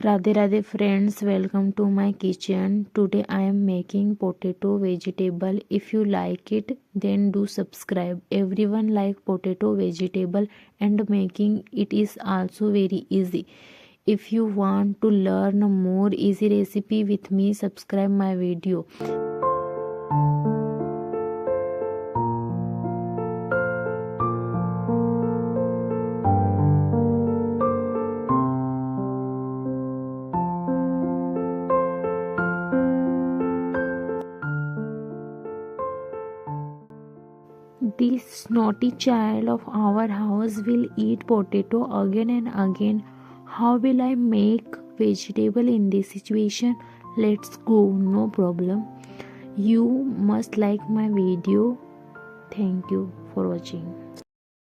Radhe Radhe friends, welcome to my kitchen. Today I am making potato vegetable. If you like it, then do subscribe. Everyone like potato vegetable and making it is also very easy. If you want to learn more easy recipe with me, subscribe my video. This naughty child of our house will eat potato again and again. How will I make vegetable in this situation? Let's go, no problem. You must like my video. Thank you for watching.